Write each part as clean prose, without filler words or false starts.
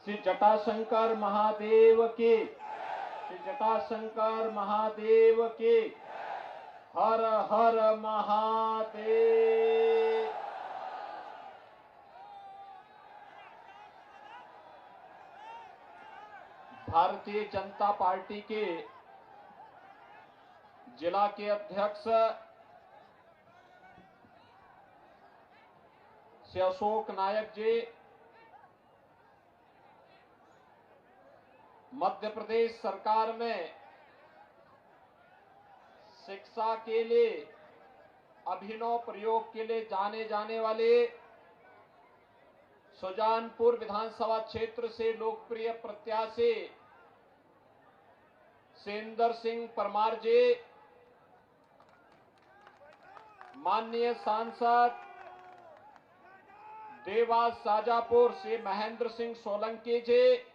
श्री जटाशंकर महादेव की, श्री जटाशंकर महादेव की। हर हर महादेव। भारतीय जनता पार्टी के जिला के अध्यक्ष श्री अशोक नायक जी, मध्य प्रदेश सरकार में शिक्षा के लिए अभिनव प्रयोग के लिए जाने जाने वाले सुजानपुर विधानसभा क्षेत्र से लोकप्रिय प्रत्याशी सेंदर सिंह परमार जी, माननीय सांसद देवास शाजापुर से महेंद्र सिंह सोलंकी जी,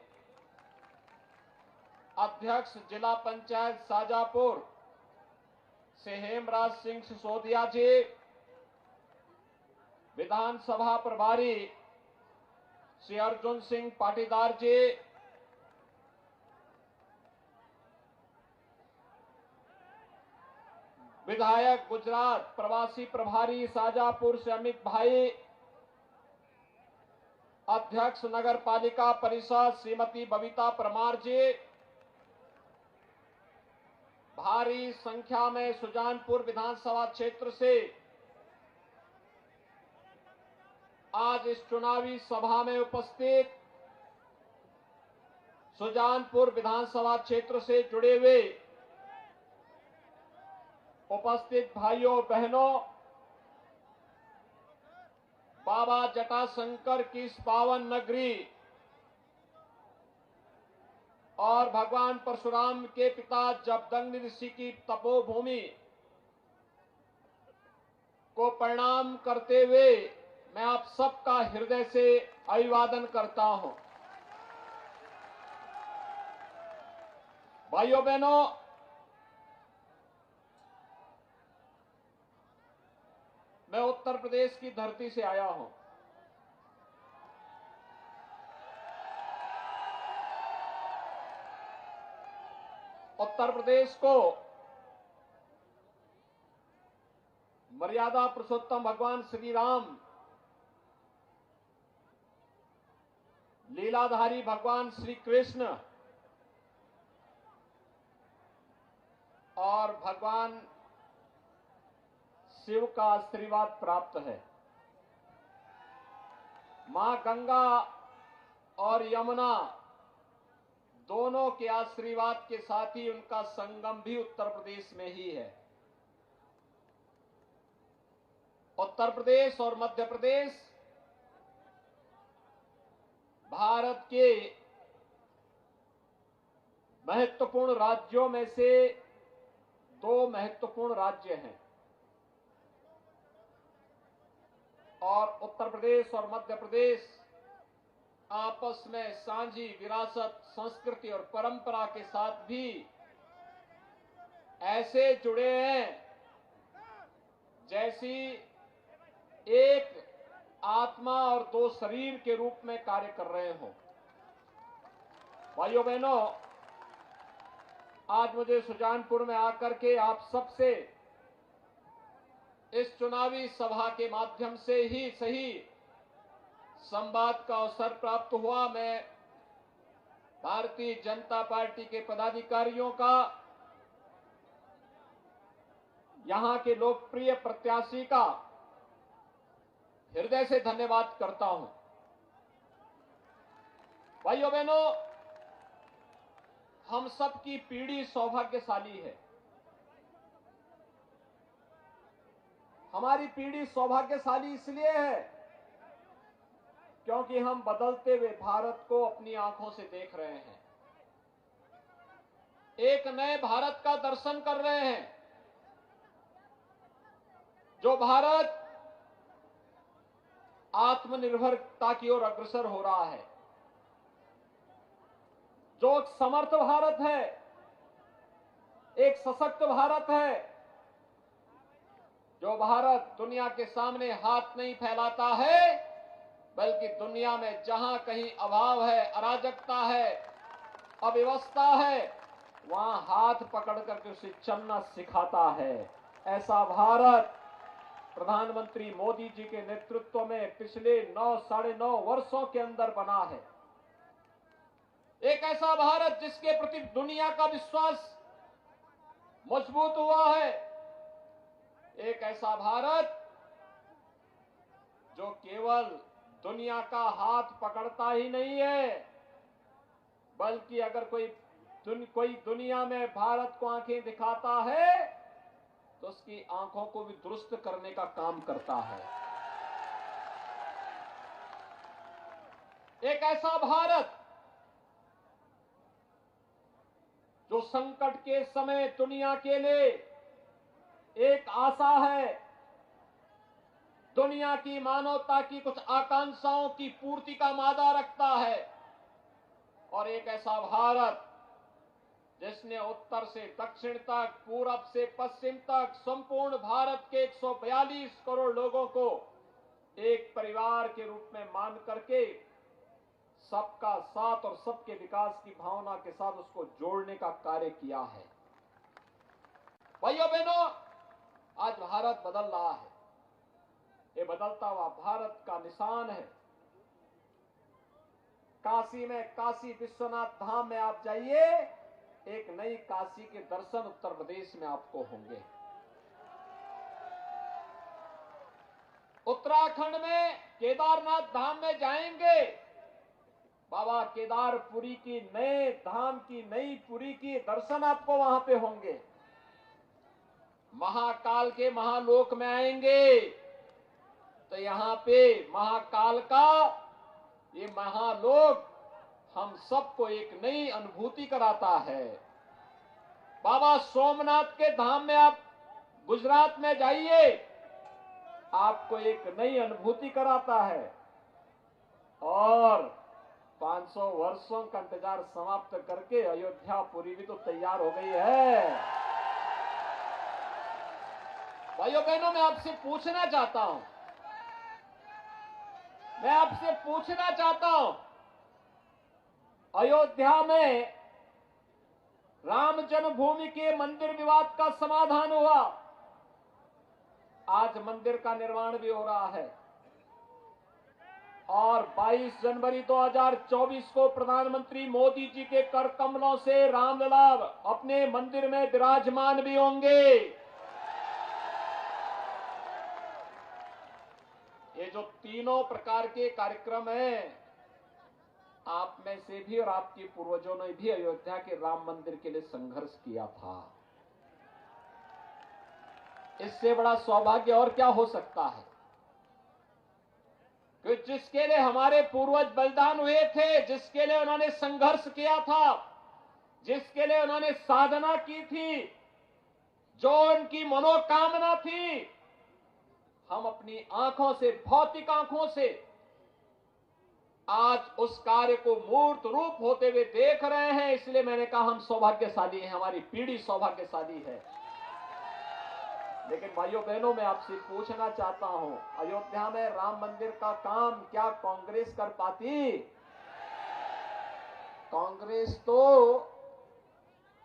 अध्यक्ष जिला पंचायत शाजापुर से हेमराज सिंह सिसोदिया जी, विधानसभा प्रभारी श्री अर्जुन सिंह पाटीदार जी, विधायक गुजरात प्रवासी प्रभारी शाजापुर से अमित भाई, अध्यक्ष नगर पालिका परिषद श्रीमती बबीता परमार जी, भारी संख्या में सुजानपुर विधानसभा क्षेत्र से आज इस चुनावी सभा में उपस्थित सुजानपुर विधानसभा क्षेत्र से जुड़े हुए उपस्थित भाइयों बहनों, बाबा जटाशंकर की इस पावन नगरी और भगवान परशुराम के पिता जमदग्नि ऋषि की तपोभूमि को प्रणाम करते हुए मैं आप सबका हृदय से अभिवादन करता हूं। भाइयों बहनों, मैं उत्तर प्रदेश की धरती से आया हूं। उत्तर प्रदेश को मर्यादा पुरुषोत्तम भगवान श्री राम, लीलाधारी भगवान श्री कृष्ण और भगवान शिव का आशीर्वाद प्राप्त है। मां गंगा और यमुना दोनों के आशीर्वाद के साथ ही उनका संगम भी उत्तर प्रदेश में ही है। उत्तर प्रदेश और मध्य प्रदेश भारत के महत्वपूर्ण राज्यों में से दो महत्वपूर्ण राज्य हैं और उत्तर प्रदेश और मध्य प्रदेश आपस में साझी विरासत, संस्कृति और परंपरा के साथ भी ऐसे जुड़े हैं जैसी एक आत्मा और दो शरीर के रूप में कार्य कर रहे हो। भाइयों बहनों, आज मुझे सुजानपुर में आकर के आप सबसे इस चुनावी सभा के माध्यम से ही सही संवाद का अवसर प्राप्त हुआ। मैं भारतीय जनता पार्टी के पदाधिकारियों का, यहां के लोकप्रिय प्रत्याशी का हृदय से धन्यवाद करता हूं। भाइयों बहनों, हम सबकी पीढ़ी सौभाग्यशाली है। हमारी पीढ़ी सौभाग्यशाली इसलिए है क्योंकि हम बदलते हुए भारत को अपनी आंखों से देख रहे हैं, एक नए भारत का दर्शन कर रहे हैं, जो भारत आत्मनिर्भरता की ओर अग्रसर हो रहा है, जो एक समर्थ भारत है, एक सशक्त भारत है, जो भारत दुनिया के सामने हाथ नहीं फैलाता है बल्कि दुनिया में जहां कहीं अभाव है, अराजकता है, अव्यवस्था है, वहां हाथ पकड़ करके उसे चलना सिखाता है। ऐसा भारत प्रधानमंत्री मोदी जी के नेतृत्व में पिछले 9 वर्षों के अंदर बना है। एक ऐसा भारत जिसके प्रति दुनिया का विश्वास मजबूत हुआ है। एक ऐसा भारत जो केवल दुनिया का हाथ पकड़ता ही नहीं है, बल्कि अगर कोई दुनिया में भारत को आंखें दिखाता है तो उसकी आंखों को भी दुरुस्त करने का काम करता है। एक ऐसा भारत जो संकट के समय दुनिया के लिए एक आशा है, दुनिया की मानवता की कुछ आकांक्षाओं की पूर्ति का मादा रखता है। और एक ऐसा भारत जिसने उत्तर से दक्षिण तक, पूरब से पश्चिम तक संपूर्ण भारत के 142 करोड़ लोगों को एक परिवार के रूप में मान करके सबका साथ और सबके विकास की भावना के साथ उसको जोड़ने का कार्य किया है। भाइयों बहनों, आज भारत बदल रहा है। ये बदलता हुआ भारत का निशान है। काशी में काशी विश्वनाथ धाम में आप जाइए, एक नई काशी के दर्शन उत्तर प्रदेश में आपको होंगे। उत्तराखंड में केदारनाथ धाम में जाएंगे, बाबा केदारपुरी की नए धाम की नई पुरी की दर्शन आपको वहां पे होंगे। महाकाल के महालोक में आएंगे तो यहां पे महाकाल का ये महालोक हम सबको एक नई अनुभूति कराता है। बाबा सोमनाथ के धाम में आप गुजरात में जाइए, आपको एक नई अनुभूति कराता है। और 500 वर्षों का इंतजार समाप्त करके अयोध्यापुरी भी तो तैयार हो गई है। भाइयों बहनों, मैं आपसे पूछना चाहता हूं, अयोध्या में राम जन्मभूमि के मंदिर विवाद का समाधान हुआ। आज मंदिर का निर्माण भी हो रहा है और 22 जनवरी 2024 को प्रधानमंत्री मोदी जी के कर कमलों से रामलला अपने मंदिर में विराजमान भी होंगे। ये जो तीनों प्रकार के कार्यक्रम हैं, आप में से भी और आपके पूर्वजों ने भी अयोध्या के राम मंदिर के लिए संघर्ष किया था। इससे बड़ा सौभाग्य और क्या हो सकता है कि जिसके लिए हमारे पूर्वज बलिदान हुए थे, जिसके लिए उन्होंने संघर्ष किया था, जिसके लिए उन्होंने साधना की थी, जो उनकी मनोकामना थी, हम अपनी आंखों से, भौतिक आंखों से आज उस कार्य को मूर्त रूप होते हुए देख रहे हैं। इसलिए मैंने कहा हम सौभाग्यशाली हैं, हमारी पीढ़ी सौभाग्यशाली है। लेकिन भाइयों बहनों, मैं आपसे पूछना चाहता हूं, अयोध्या में राम मंदिर का काम क्या कांग्रेस कर पाती? कांग्रेस तो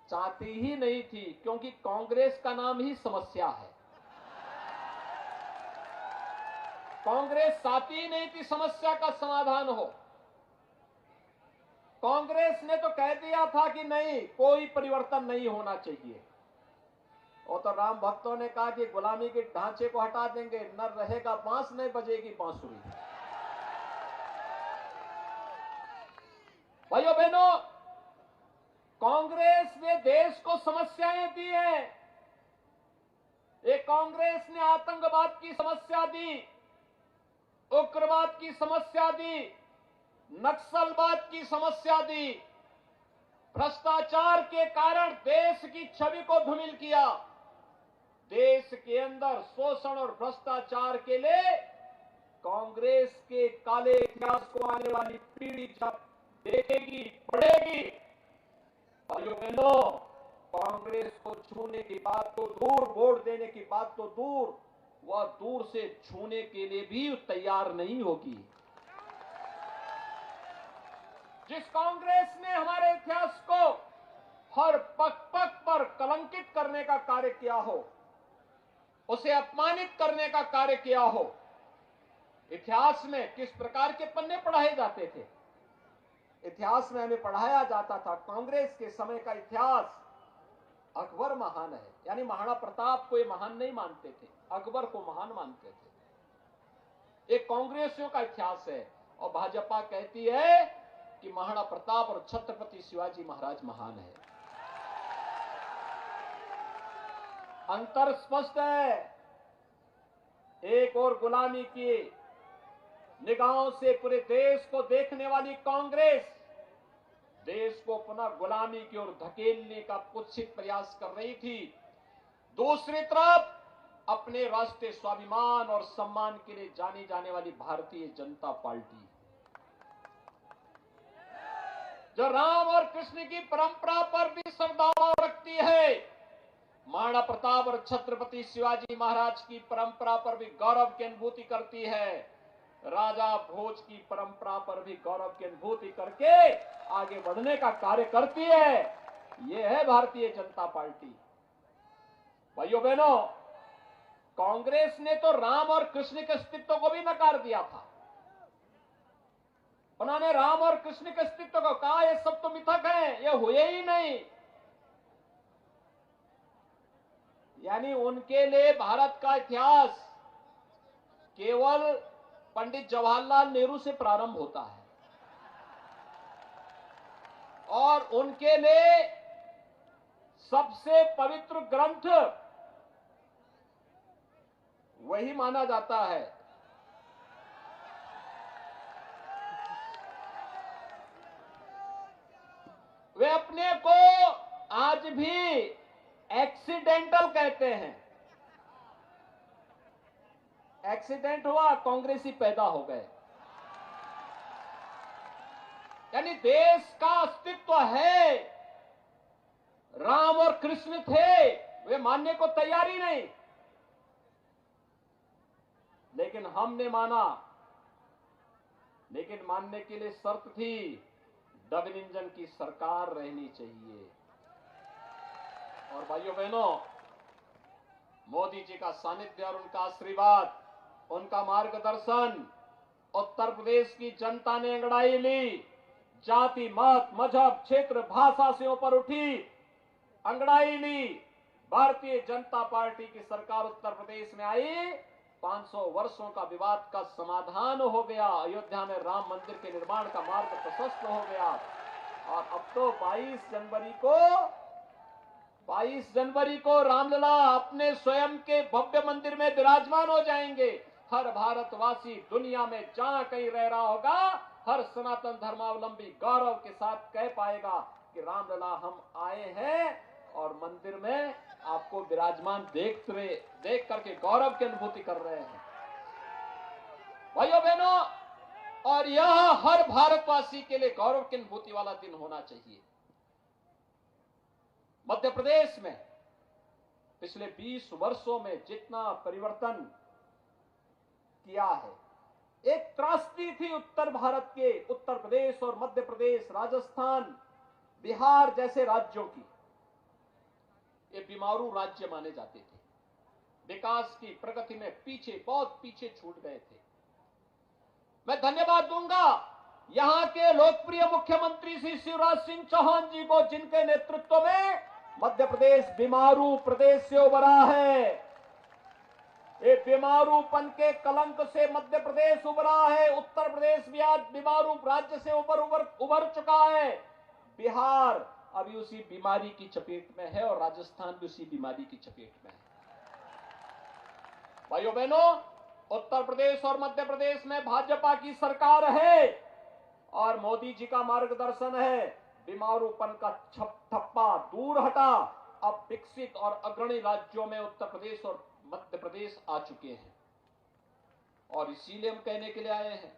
चाहती ही नहीं थी, क्योंकि कांग्रेस का नाम ही समस्या है। कांग्रेस चाहती ही नहीं थी समस्या का समाधान हो। कांग्रेस ने तो कह दिया था कि नहीं, कोई परिवर्तन नहीं होना चाहिए। और तो राम भक्तों ने कहा कि गुलामी के ढांचे को हटा देंगे, न रहेगा बांस, नहीं बजेगी बांसुरी। भाइयों बहनों, कांग्रेस ने देश को समस्याएं दी हैं। एक कांग्रेस ने आतंकवाद की समस्या दी, उग्रवाद की समस्या दी, नक्सलवाद की समस्या दी, भ्रष्टाचार के कारण देश की छवि को धूमिल किया। देश के अंदर शोषण और भ्रष्टाचार के लिए कांग्रेस के काले इतिहास को आने वाली पीढ़ी जब देखेगी, पढ़ेगी, भाइयों बहनों, कांग्रेस को छूने की बात तो दूर, वोट देने की बात तो दूर, वह दूर से छूने के लिए भी तैयार नहीं होगी। जिस कांग्रेस ने हमारे इतिहास को हर पग पग पर कलंकित करने का कार्य किया हो, उसे अपमानित करने का कार्य किया हो, इतिहास में किस प्रकार के पन्ने पढ़ाए जाते थे? इतिहास में हमें पढ़ाया जाता था कांग्रेस के समय का इतिहास, अकबर महान है, यानी महाराणा प्रताप को ये महान नहीं मानते थे, अकबर को महान मानते थे। एक कांग्रेसियों का इतिहास है। और भाजपा कहती है कि महाराणा प्रताप और छत्रपति शिवाजी महाराज महान है। अंतर स्पष्ट है। एक और गुलामी की निगाहों से पूरे देश को देखने वाली कांग्रेस देश को पुनः गुलामी की ओर धकेलने का कुत्सित प्रयास कर रही थी। दूसरी तरफ अपने राष्ट्रीय स्वाभिमान और सम्मान के लिए जानी जाने वाली भारतीय जनता पार्टी, जो राम और कृष्ण की परंपरा पर भी श्रद्धा रखती है, महाराणा प्रताप और छत्रपति शिवाजी महाराज की परंपरा पर भी गौरव की अनुभूति करती है, राजा भोज की परंपरा पर भी गौरव की अनुभूति करके आगे बढ़ने का कार्य करती है। यह है भारतीय जनता पार्टी। भाइयों बहनों, कांग्रेस ने तो राम और कृष्ण के अस्तित्व को भी नकार दिया था। उन्होंने राम और कृष्ण के अस्तित्व को कहा ये सब तो मिथक है, ये हुए ही नहीं। यानी उनके लिए भारत का इतिहास केवल पंडित जवाहरलाल नेहरू से प्रारंभ होता है और उनके लिए सबसे पवित्र ग्रंथ वही माना जाता है। वे अपने को आज भी एक्सीडेंटल कहते हैं। एक्सीडेंट हुआ, कांग्रेसी पैदा हो गए। यानी देश का अस्तित्व है, राम और कृष्ण थे, वे मानने को तैयार ही नहीं, लेकिन हमने माना। लेकिन मानने के लिए शर्त थी, डबल इंजन की सरकार रहनी चाहिए। और भाइयों बहनों, मोदी जी का सानिध्य और उनका आशीर्वाद, उनका मार्गदर्शन उत्तर प्रदेश की जनता ने अंगड़ाई ली। जाति, मत, मजहब, क्षेत्र, भाषा से ऊपर उठी, अंगड़ाई ली। भारतीय जनता पार्टी की सरकार उत्तर प्रदेश में आई, 500 वर्षों का विवाद का समाधान हो गया। अयोध्या में राम मंदिर के निर्माण का मार्ग प्रशस्त हो गया। और अब तो 22 जनवरी को रामलला अपने स्वयं के भव्य मंदिर में विराजमान हो जाएंगे। हर भारतवासी दुनिया में जहां कहीं रह रहा होगा, हर सनातन धर्मावलंबी गौरव के साथ कह पाएगा कि रामलला हम आए हैं और मंदिर में आपको विराजमान देख करके गौरव की अनुभूति कर रहे हैं। भाइयों बहनों, और यह हर भारतवासी के लिए गौरव की अनुभूति वाला दिन होना चाहिए। मध्य प्रदेश में पिछले 20 वर्षों में जितना परिवर्तन किया है, एक त्रासदी थी उत्तर भारत के, उत्तर प्रदेश और मध्य प्रदेश, राजस्थान, बिहार जैसे राज्यों की। ये बीमारू राज्य माने जाते थे, विकास की प्रगति में बहुत पीछे छूट गए थे। मैं धन्यवाद दूंगा यहां के लोकप्रिय मुख्यमंत्री श्री शिवराज सिंह चौहान जी को, जिनके नेतृत्व में मध्य प्रदेश बीमारू प्रदेश से उभरा है। ये बीमारूपन के कलंक से मध्य प्रदेश उभरा है। उत्तर प्रदेश भी आज बीमारू राज्य से उभर चुका है। बिहार अभी उसी बीमारी की चपेट में है और राजस्थान भी उसी बीमारी की चपेट में है। भाइयों बहनों, उत्तर प्रदेश और मध्य प्रदेश में भाजपा की सरकार है और मोदी जी का मार्गदर्शन है। बीमारूपन का ठप्पा दूर हटा, अब विकसित और अग्रणी राज्यों में उत्तर प्रदेश और मध्य प्रदेश आ चुके हैं। और इसीलिए हम कहने के लिए आए हैं,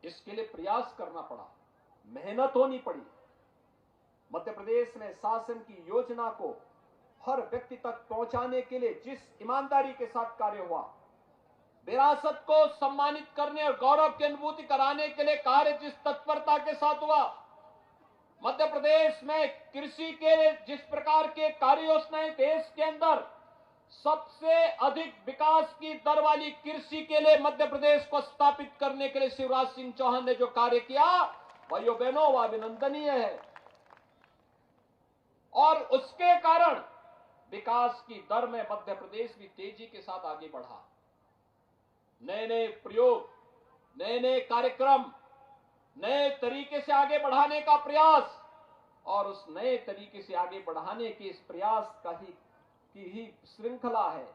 इसके लिए प्रयास करना पड़ा, मेहनत होनी पड़ी। मध्य प्रदेश में शासन की योजना को हर व्यक्ति तक पहुंचाने के लिए जिस ईमानदारी के साथ कार्य हुआ, विरासत को सम्मानित करने और गौरव की अनुभूति कराने के लिए कार्य जिस तत्परता के साथ हुआ, मध्य प्रदेश में कृषि के जिस प्रकार के कार्य योजनाएं देश के अंदर सबसे अधिक विकास की दर वाली कृषि के लिए मध्य प्रदेश को स्थापित करने के लिए शिवराज सिंह चौहान ने जो कार्य किया, भाइयों बहनों, वह अभिनंदनीय है। और उसके कारण विकास की दर में मध्य प्रदेश भी तेजी के साथ आगे बढ़ा। नए नए प्रयोग, नए नए कार्यक्रम, नए तरीके से आगे बढ़ाने का प्रयास, और उस नए तरीके से आगे बढ़ाने के इस प्रयास की ही श्रृंखला है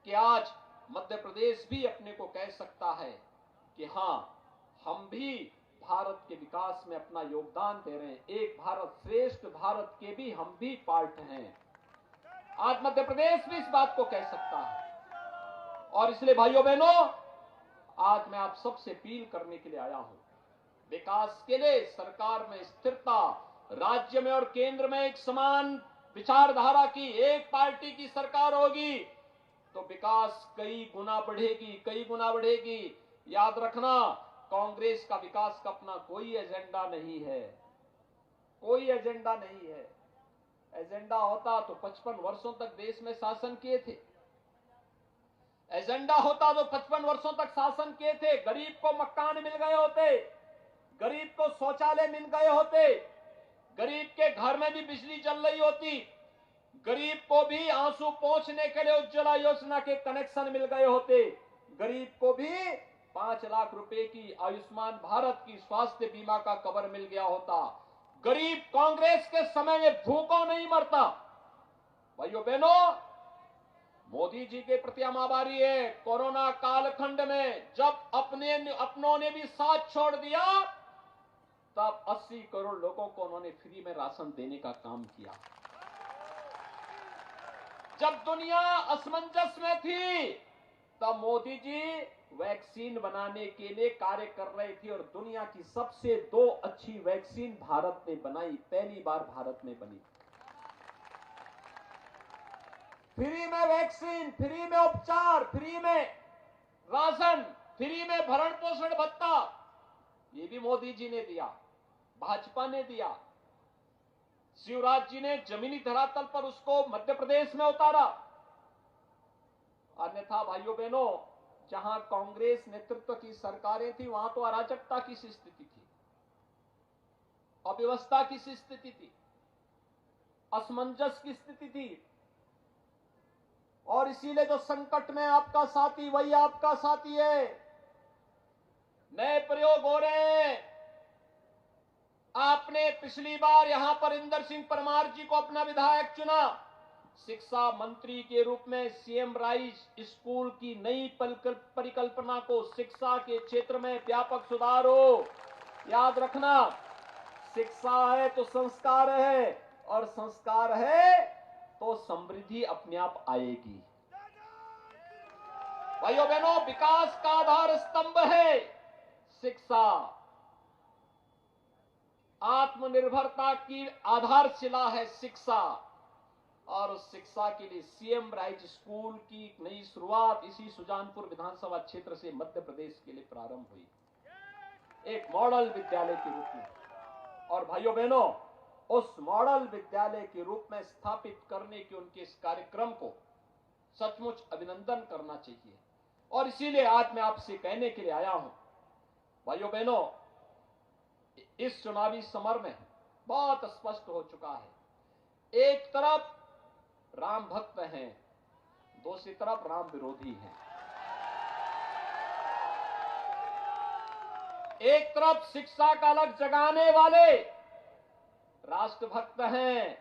कि आज मध्य प्रदेश भी अपने को कह सकता है कि हां, हम भी भारत के विकास में अपना योगदान दे रहे हैं। एक भारत श्रेष्ठ भारत के भी हम भी पार्ट हैं। आज मध्य प्रदेश भी इस बात को कह सकता है। और इसलिए भाइयों बहनों, आज मैं आप सबसे अपील करने के लिए आया हूं, विकास के लिए सरकार में स्थिरता, राज्य में और केंद्र में एक समान विचारधारा की एक पार्टी की सरकार होगी तो विकास कई गुना बढ़ेगी। याद रखना, कांग्रेस का विकास का अपना कोई एजेंडा नहीं है, कोई एजेंडा नहीं है। एजेंडा होता तो 55 वर्षों तक देश में शासन किए थे। एजेंडा होता तो 55 वर्षों तक शासन किए थे। गरीब को मकान मिल गए होते, गरीब को शौचालय मिल गए होते, गरीब के घर में भी बिजली चल रही होती, गरीब को भी आंसू पोंछने के लिए उज्ज्वला योजना के कनेक्शन मिल गए होते, गरीब को भी 5 लाख रुपए की आयुष्मान भारत की स्वास्थ्य बीमा का कवर मिल गया होता। गरीब कांग्रेस के समय में भूखों नहीं मरता। भाइयों बहनों, मोदी जी के प्रति हम आभारी है। कोरोना कालखंड में जब अपनों ने भी साथ छोड़ दिया, तब 80 करोड़ लोगों को उन्होंने फ्री में राशन देने का काम किया। जब दुनिया असमंजस में थी, तब मोदी जी वैक्सीन बनाने के लिए कार्य कर रहे थे और दुनिया की सबसे 2 अच्छी वैक्सीन भारत ने बनाई, पहली बार भारत में बनी। फ्री में वैक्सीन, फ्री में उपचार, फ्री में राशन, फ्री में भरण पोषण भत्ता, ये भी मोदी जी ने दिया, भाजपा ने दिया। शिवराज जी ने जमीनी धरातल पर उसको मध्य प्रदेश में उतारा। अन्यथा भाइयों बहनों, जहां कांग्रेस नेतृत्व की सरकारें थी, वहां तो अराजकता की सी स्थिति थी, अव्यवस्था की सी स्थिति थी, असमंजस की स्थिति थी। और इसीलिए जो संकट में आपका साथी वही आपका साथी है। नए प्रयोग हो रहे हैं। आपने पिछली बार यहां पर इंदर सिंह परमार जी को अपना विधायक चुना। शिक्षा मंत्री के रूप में सीएम राइज स्कूल की नई परिकल्पना को शिक्षा के क्षेत्र में व्यापक सुधार हो। याद रखना, शिक्षा है तो संस्कार है, और संस्कार है तो समृद्धि अपने आप आएगी। भाइयों बहनों, विकास का आधार स्तंभ है शिक्षा। आत्मनिर्भरता की आधारशिला है शिक्षा, और उस शिक्षा के लिए सीएम राइज स्कूल की नई शुरुआत इसी सुजानपुर विधानसभा क्षेत्र से मध्य प्रदेश के लिए प्रारंभ हुई, एक मॉडल विद्यालय के रूप में। और भाइयों बहनों, उस मॉडल विद्यालय के रूप में स्थापित करने के उनके इस कार्यक्रम को सचमुच अभिनंदन करना चाहिए। और इसीलिए आज मैं आपसे कहने के लिए आया हूं, भाइयों बहनों, इस चुनावी समर में बहुत स्पष्ट हो चुका है। एक तरफ राम भक्त हैं, दूसरी तरफ राम विरोधी हैं। एक तरफ शिक्षा का अलग जगाने वाले राष्ट्रभक्त हैं,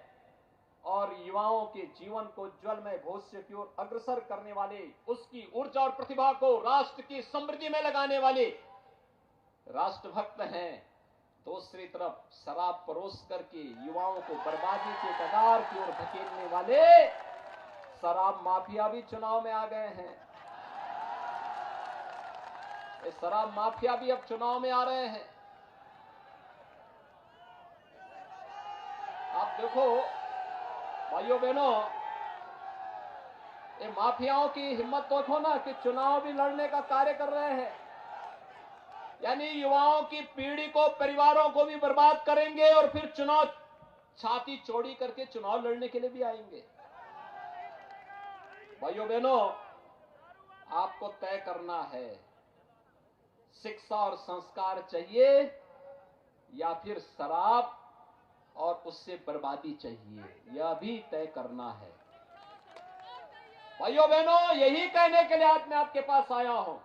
और युवाओं के जीवन को ज्वलमय भविष्य की ओर अग्रसर करने वाले, उसकी ऊर्जा और प्रतिभा को राष्ट्र की समृद्धि में लगाने वाले राष्ट्रभक्त हैं। दूसरी तरफ शराब परोस करके युवाओं को बर्बादी के कगार की ओर धकेलने वाले शराब माफिया भी चुनाव में आ गए हैं। ये शराब माफिया भी अब चुनाव में आ रहे हैं। आप देखो भाइयों बहनों, ये माफियाओं की हिम्मत देखो ना कि चुनाव भी लड़ने का कार्य कर रहे हैं, यानी युवाओं की पीढ़ी को, परिवारों को भी बर्बाद करेंगे और फिर चुनाव छाती चौड़ी करके चुनाव लड़ने के लिए भी आएंगे। भाइयों बहनों, आपको तय करना है, शिक्षा और संस्कार चाहिए या फिर शराब और उससे बर्बादी चाहिए, यह भी तय करना है। भाइयों बहनों, यही कहने के लिए आज मैं आपके पास आया हूं।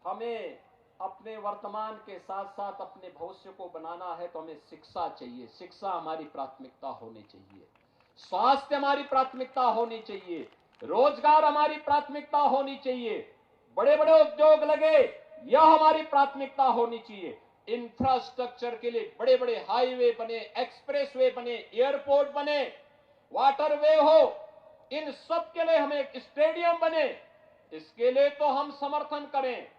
हमें अपने वर्तमान के साथ साथ अपने भविष्य को बनाना है तो हमें शिक्षा चाहिए। शिक्षा हमारी प्राथमिकता होनी चाहिए, स्वास्थ्य हमारी प्राथमिकता होनी चाहिए, रोजगार हमारी प्राथमिकता होनी चाहिए, बड़े बड़े उद्योग लगे, यह हमारी प्राथमिकता होनी चाहिए। इंफ्रास्ट्रक्चर के लिए बड़े बड़े हाईवे बने, एक्सप्रेसवे बने, एयरपोर्ट बने, वाटरवे हो, इन सब के लिए हमें एक स्टेडियम बने, इसके लिए तो हम समर्थन करें।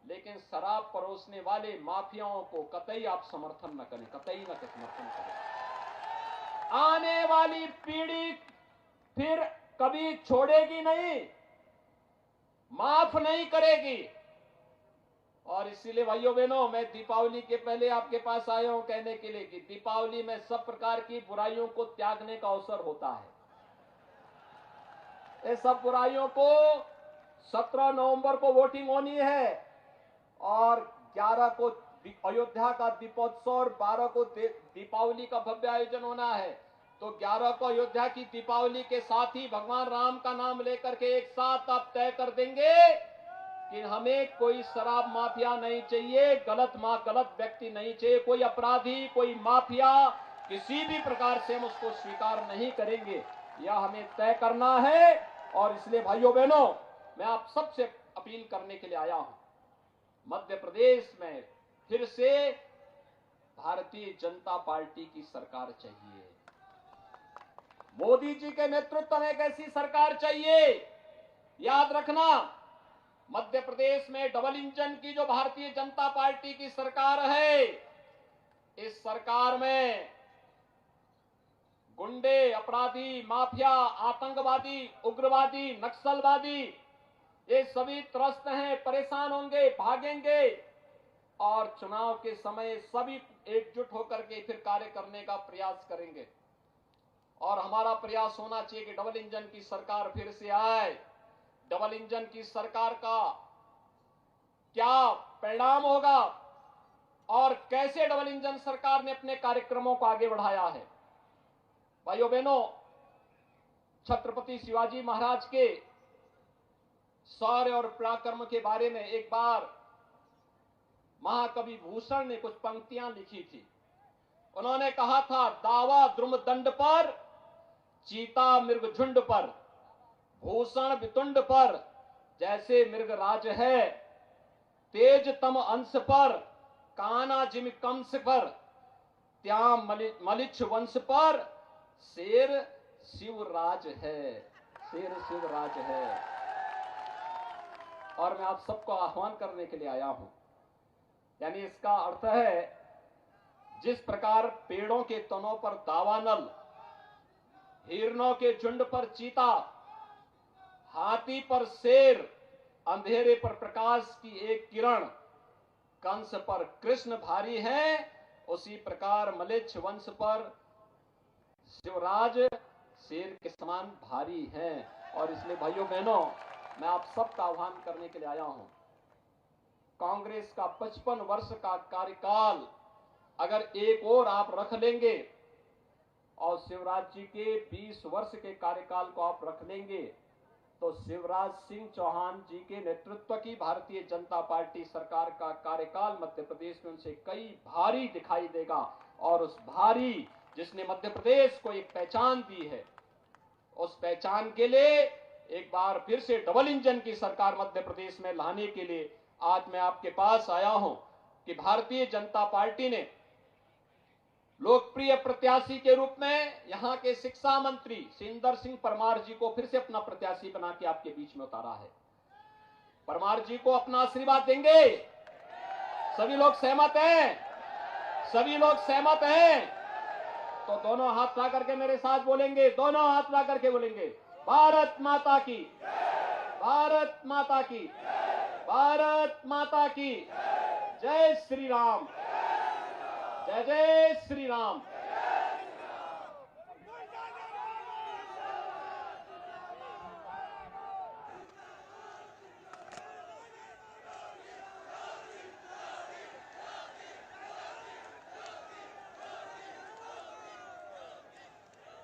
लेकिन शराब परोसने वाले माफियाओं को कतई आप समर्थन न करें, कतई न समर्थन करें। आने वाली पीढ़ी फिर कभी छोड़ेगी नहीं, माफ नहीं करेगी। और इसीलिए भाइयों बहनों, मैं दीपावली के पहले आपके पास आया हूं कहने के लिए कि दीपावली में सब प्रकार की बुराइयों को त्यागने का अवसर होता है। ये सब बुराइयों को 17 नवंबर को वोटिंग होनी है और 11 को अयोध्या का दीपोत्सव और 12 को दीपावली का भव्य आयोजन होना है। तो 11 को अयोध्या की दीपावली के साथ ही भगवान राम का नाम लेकर के एक साथ आप तय कर देंगे कि हमें कोई शराब माफिया नहीं चाहिए, गलत व्यक्ति नहीं चाहिए, कोई अपराधी, कोई माफिया, किसी भी प्रकार से हम उसको स्वीकार नहीं करेंगे। यह हमें तय करना है। और इसलिए भाइयों बहनों, मैं आप सबसे अपील करने के लिए आया हूं। मध्य प्रदेश में फिर से भारतीय जनता पार्टी की सरकार चाहिए। मोदी जी के नेतृत्व में एक ऐसी सरकार चाहिए। याद रखना, मध्य प्रदेश में डबल इंजन की जो भारतीय जनता पार्टी की सरकार है, इस सरकार में गुंडे, अपराधी, माफिया, आतंकवादी, उग्रवादी, नक्सलवादी, ये सभी त्रस्त हैं, परेशान होंगे, भागेंगे और चुनाव के समय सभी एकजुट होकर के फिर कार्य करने का प्रयास करेंगे। और हमारा प्रयास होना चाहिए कि डबल इंजन की सरकार फिर से आए। डबल इंजन की सरकार का क्या परिणाम होगा और कैसे डबल इंजन सरकार ने अपने कार्यक्रमों को आगे बढ़ाया है। भाइयों बहनों, छत्रपति शिवाजी महाराज के शौर्य और पराक्रम के बारे में एक बार महाकवि भूषण ने कुछ पंक्तियां लिखी थी। उन्होंने कहा था, दावा द्रुम दंड पर, चीता मृग झुंड पर, भूषण वितुंड पर जैसे मृग राज है, तेज तम अंश पर, काना जिम कंस पर, त्याम मलिच्छ वंश पर, शेर शिवराज है, शेर शिवराज है। और मैं आप सबको आह्वान करने के लिए आया हूं, यानी इसका अर्थ है, जिस प्रकार पेड़ों के तनों पर दावानल, हिरणों के झुंड पर चीता, हाथी पर शेर, अंधेरे पर प्रकाश की एक किरण, कंस पर कृष्ण भारी हैं, उसी प्रकार मलिच्छ वंश पर शिवराज शेर के समान भारी हैं। और इसलिए भाइयों बहनों, मैं आप सबका आह्वान करने के लिए आया हूं। कांग्रेस का 55 वर्ष का कार्यकाल अगर एक और आप रख लेंगे और शिवराज जी के 20 वर्ष के कार्यकाल को आप रख लेंगे, तो शिवराज सिंह चौहान जी के नेतृत्व की भारतीय जनता पार्टी सरकार का कार्यकाल मध्य प्रदेश में उनसे कई भारी दिखाई देगा। और उस भारी, जिसने मध्य प्रदेश को एक पहचान दी है, उस पहचान के लिए एक बार फिर से डबल इंजन की सरकार मध्य प्रदेश में लाने के लिए आज मैं आपके पास आया हूं कि भारतीय जनता पार्टी ने लोकप्रिय प्रत्याशी के रूप में यहां के शिक्षा मंत्री सिंदर सिंह परमार जी को फिर से अपना प्रत्याशी बना के आपके बीच में उतारा है। परमार जी को अपना आशीर्वाद देंगे? सभी लोग सहमत हैं? सभी लोग सहमत हैं? तो दोनों हाथ ला करके मेरे साथ बोलेंगे, दोनों हाथ ला करके बोलेंगे, भारत माता की, भारत माता की, भारत माता की। जय श्री राम, जय जय श्री राम।